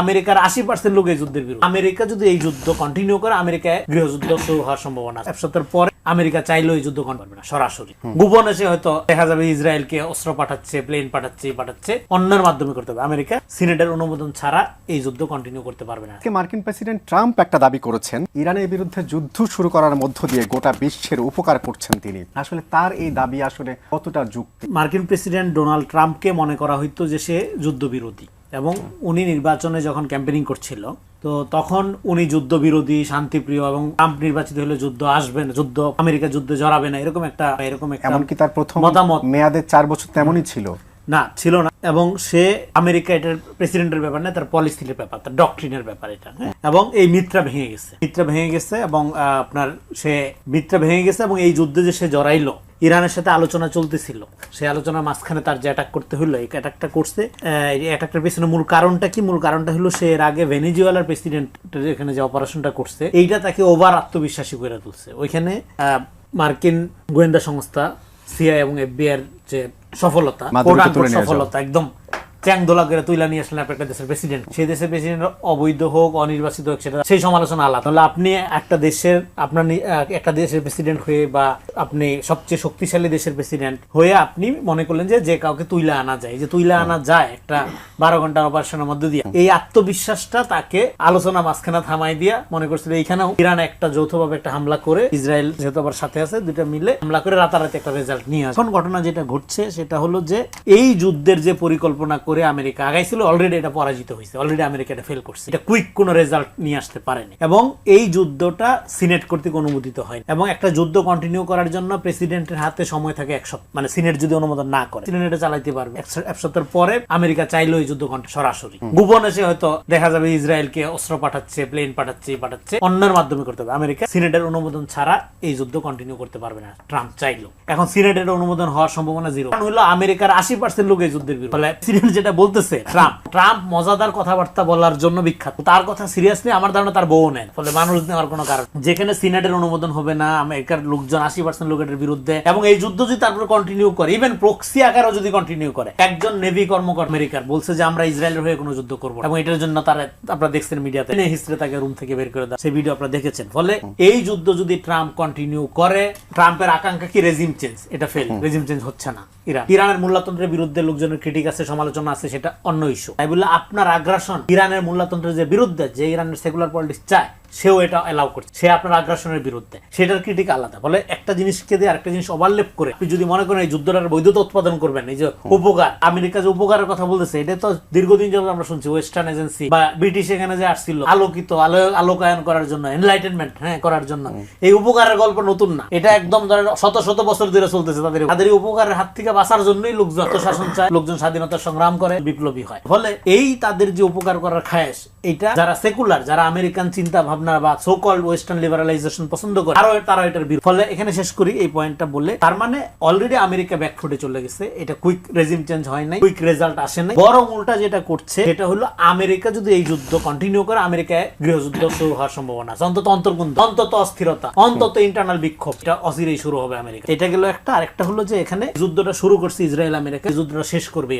আমেরিকার 80% লোক এই যুদ্ধের বিরুদ্ধে। আমেরিকা যদি এই যুদ্ধ কন্টিনিউ করে, আমেরিকায় গৃহযুদ্ধ শুরু হওয়ার সম্ভাবনা আছে। 1 সপ্তাহের পরে আমেরিকা চাইলেও এই যুদ্ধ করবে না সরাসরি। গোপনে সে হয়তো দেখা যাবে ইসরায়েলকে অস্ত্র পাঠাচ্ছে, প্লেন পাঠাচ্ছে, অন্যের মাধ্যমে করতে হবে। আমেরিকা সিনেটের অনুমোদন ছাড়া এই যুদ্ধ কন্টিনিউ করতে পারবে না। মার্কিন প্রেসিডেন্ট ট্রাম্প একটা দাবি করেছেন, ইরানের বিরুদ্ধে যুদ্ধ শুরু করার মধ্য দিয়ে গোটা বিশ্বের উপকার করছেন তিনি। আসলে তার এই দাবি আসলে কতটা যুক্তি? মার্কিন প্রেসিডেন্ট ডোনাল্ড ট্রাম্পকে মনে করা হইতো যে সে যুদ্ধবিরোধী, এবং উনি নির্বাচনে যখন ক্যাম্পেইনিং করছিল তো তখন উনি যুদ্ধবিরোধী, শান্তিপ্রিয়, এবং ট্রাম্প নির্বাচিত হলে যুদ্ধ আসবে না, আমেরিকা যুদ্ধে জড়াবে না, এরকম একটা এমনকি তার প্রথম মতামত মেয়াদে 4 বছর তেমনই ছিল না। এবং সে আমেরিকা এটার প্রেসিডেন্টের ব্যাপার না, তার পলিসির ব্যাপার, তার ডক্ট্রিনের ব্যাপার এটা। এবং এই মিত্রা ভেঙে গেছে এবং আপনার সে মিত্রা ভেঙে গেছে, এবং এই যুদ্ধে যে সে জড়াইলো, ইরানের সাথে আলোচনা চলতেছিল, সেই আলোচনার মাঝখানে তার যে অ্যাটাক করতে হলো, এই অ্যাটাকটা করছে। এই অ্যাটাকটার পেছনে মূল কারণটা কি? মূল কারণটা হলো সে এর আগে ভেনেজুয়েলার প্রেসিডেন্টের এখানে যে অপারেশনটা করছে, এইটা তাকে ওভার আত্মবিশ্বাসী করে তুলছে। ওইখানে মার্কিন গোয়েন্দা সংস্থা সিআই এবং এফবিআই এর যে সফলতা, একদম চ্যাংদোলা করে তুইলা নিয়ে আসলেন একটা দেশের প্রেসিডেন্ট। সেই দেশের প্রেসিডেন্ট অবৈধ হোক, অনির্বাচিত হোক, সেটা সেই সমালোচনা আলাদা। তাহলে আপনি একটা দেশের প্রেসিডেন্ট হয়ে, বা আপনি সবচেয়ে শক্তিশালী দেশের প্রেসিডেন্ট হয়ে আপনি মনে করলেন যে কাউকে তুইলা আনা যায়, একটা 12 ঘন্টার অপারেশনের মধ্যে দিয়ে, এই আত্মবিশ্বাসটা তাকে আলোচনা মাঝখানে থামাই দিয়া মনে করছিল এইখানেও ইরান একটা যৌথভাবে একটা হামলা করে, ইসরায়েল যেহেতু আবার সাথে আছে, দুইটা মিলে হামলা করে রাতারাতি একটা রেজাল্ট নিয়ে আসে। এখন ঘটনা যেটা ঘটছে সেটা হলো যে এই যুদ্ধের যে পরিকল্পনা করে আমেরিকা আগাইছিল, অলরেডি এটা পরাজিত হয়েছে, অলরেডি আমেরিকা এটা ফেল করছে, এটা কুইক কোনো রেজাল্ট নিয়ে আসতে পারেনি, এবং এই যুদ্ধটা সিনেট কর্তৃক অনুমোদিত হয়। এবং একটা যুদ্ধ কন্টিনিউ করার জন্য প্রেসিডেন্টের হাতে সময় থাকে 1 সপ্তাহ, মানে সিনেট যদি অনুমোদন না করে সিনেট এটা চালাইতে পারবে। 1 সপ্তাহের পরে আমেরিকা চাইলেও এই যুদ্ধ সরাসরি গোপনে সে হয়তো দেখা যাবে ইসরায়েলকে অস্ত্র পাঠাচ্ছে, প্লেন পাঠাচ্ছে, অন্যের মাধ্যমে করতে হবে। আমেরিকা সিনেটের অনুমোদন ছাড়া এই যুদ্ধ কন্টিনিউ করতে পারবে না ট্রাম্প চাইলেও। এখন সিনেটের অনুমোদন হওয়ার সম্ভাবনা 0। কারণ হলো আমেরিকার 80% লোক এই যুদ্ধের বিরুদ্ধে। সিনেট যেটা বলতেছে, ট্রাম্প মজাদার কথাবার্তা বলার জন্য বিখ্যাত, তার কথা সিরিয়াসলি আমার ধারণা তার বউ নেন, ফলে মানুষ নেওয়ার কোনো কারণ। যেখানে সিনেটের অনুমোদন হবে না, আমেরিকার লোকজন 80% লোকের বিরুদ্ধে, এবং এই যুদ্ধ যদি তারপরে কন্টিনিউ করে, ইভেন প্রক্সি আকারও যদি কন্টিনিউ করে, একজন নেভি কর্মকর্তা আমেরিকার বলছে যে আমরা ইসরায়েলের হয়ে কোনো যুদ্ধ করবো, এবং এটার জন্য তারা, আপনারা দেখছেন মিডিয়াতে, হিস্ট্রি তাকে রুম থেকে বের করে দেয়, সেই ভিডিও আপনারা দেখেছেন। ফলে এই যুদ্ধ যদি ট্রাম্প কন্টিনিউ করে, ট্রাম্পের আকাঙ্ক্ষা কি? Regime change. এটা ফেল, রেজিম চেঞ্জ হচ্ছে না। ইরানের মূল্যতন্ত্রের বিরুদ্ধে লোকজনের ক্রিটিক আছে, সমালোচনা আছে, সেটা অন্য ইস্যু। তাই বলে আপনার আগ্রাসন ইরানের মূল্যতন্ত্রের যে বিরুদ্ধে, যে ইরানের সেকুলার পলিটিক্স চায়, সেও এটা এলাও করছে, সে আপনার আগ্রাসনের বিরুদ্ধে, সেটার ক্রিটিক আলাদা। বলে একটা জিনিসকে দিয়ে আরেকটা জিনিস ওভারলেপ করে আপনি যদি মনে করেন এই যুদ্ধটার বৈধতা উৎপাদন করবেন, এই যে উপকার, আমেরিকা যে উপকারের কথা বলতেছে, এটা তো দীর্ঘদিন যাবত আমরা শুনছি, ওয়েস্টার্ন এজেন্সি বা ব্রিটিশ এখানে যে আসছিল আলোকায়ন করার জন্য, এনলাইটেনমেন্ট করার জন্য, এই উপকারের গল্প নতুন না, এটা একদম শত বছর ধরে চলতেছে। তাদের উপকারের হাত থেকে বাঁচার জন্যই লোকজন শাসন চায়, লোকজন স্বাধীনতার সংগ্রাম করে, বিপ্লবী হয়। ফলে এই তাদের যে উপকার করার খায়েশ, এইটা যারা সেকুলার, যারা আমেরিকান চিন্তা ভাবনা বা সো কল্ড ওয়েস্টার্ন লিবারালাইজেশন পছন্দ করে, তারা এটার বিরুদ্ধে। ফলে এখানে শেষ করি এই পয়েন্টটা বলে, তার মানে অলরেডি আমেরিকা ব্যাকফুটে চলে গেছে, এটা কুইক রেজিম চেঞ্জ হয় নাই, কুইক রেজাল্ট আসে নাই, বরং উল্টা যেটা করছে সেটা হলো আমেরিকা যদি এই যুদ্ধ কন্টিনিউ করে, আমেরিকায় গৃহযুদ্ধ শুরু হওয়ার সম্ভাবনা আছে, অন্তত অন্তর্গুন্ধ, অন্তত অস্থিরতা, অন্তত ইন্টারনাল বিক্ষোভ, এটা অচিরেই শুরু হবে আমেরিকা। এটা গেল একটা। আরেকটা হলো যে এখানে যুদ্ধটা শুরু করছে ইসরায়েল, আমেরিকা যুদ্ধটা শেষ করবে।